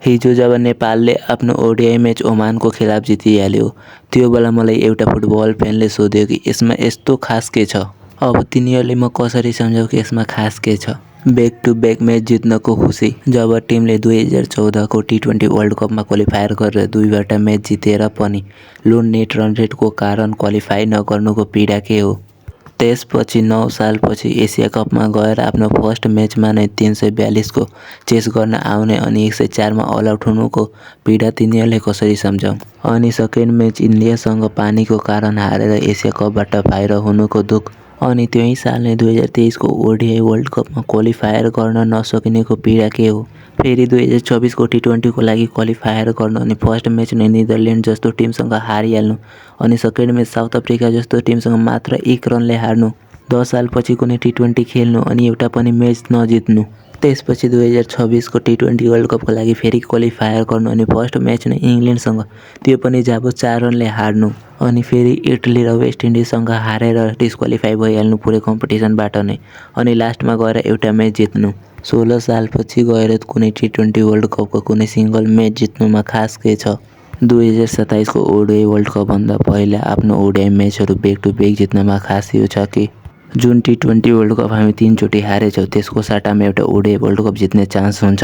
हिजो जब नेपालले आफ्नो ओडिआई म्याच ओमानको खिलाफ जितिहाल्यो त्यो बेला मलाई एउटा फुटबल फ्यानले सोध्यो कि यसमा यस्तो खास के छ। अब तिनीहरूले म कसरी सम्झाउ कि यसमा खास के छ। ब्याक टु ब्याक म्याच जित्नको खुसी। जब टिमले 2014 को टी20 वर्ल्ड कपमा क्वालिफायर गरेर दुईवटा म्याच जितेर पनि लो नेट रन रेटको कारण क्वालिफाई नगर्नुको पीडा के हो। त्यसपछि 9 सालपछि एसिया कपमा गएर आफ्नो फर्स्ट म्याचमा नै 342 को चेस गर्न आउने अनि 104 मा अल आउट हुनुको पीडा तिनीहरूले कसरी सम्झाउ। अनि सेकेन्ड म्याच इन्डियासँग पानीको कारण हारेर एसिया कपबाट बाहिर हुनुको दुःख। अनि त्यही साल नै 2023 को ओडिआई वर्ल्ड कपमा क्वालिफायर गर्न नसकिनेको पीडा के हो। फेरि 2026 को टी20 को लागि क्वालिफायर गर्नु अनि फर्स्ट म्याच नै नेदरल्यान्ड जस्तो टिमसँग हारिहाल्नु अनि सेकेन्ड म्याच साउथ अफ्रिका जस्तो टिमसँग मात्र 1 रनले हार्नु। 10 सालपछि कुनै टी20 खेल्नु अनि एउटा पनि म्याच नजित्नु। त्यसपछि 2026 को टी20 वर्ल्ड कपको लागि फेरि क्वालिफायर गर्नु अनि फर्स्ट म्याच नै इङ्ल्यान्डसँग त्यो पनि जाबो 4 रनले हार्नु अनि फेरि इटली र वेस्ट इन्डिजसँग हारेर डिस्क्वालिफाई भइहाल्नु पुरै कम्पिटिसनबाट नै अनि लास्टमा गएर एउटा म्याच जित्नु। 16 सालपछि गएर कुनै टी20 वर्ल्ड कपको कुनै सिङ्गल म्याच जित्नुमा खास के छ। 2027 को ओडिआई वर्ल्ड कपभन्दा पहिला आफ्नो ओडिआई म्याचहरू ब्याक टु ब्याक जित्नमा खास यो छ कि जुन टी20 वर्ल्ड कप हामी 3 चोटि हारेछौँ त्यसको साटामा एउटा ओडिआई वर्ल्ड कप जित्ने चान्स हुन्छ।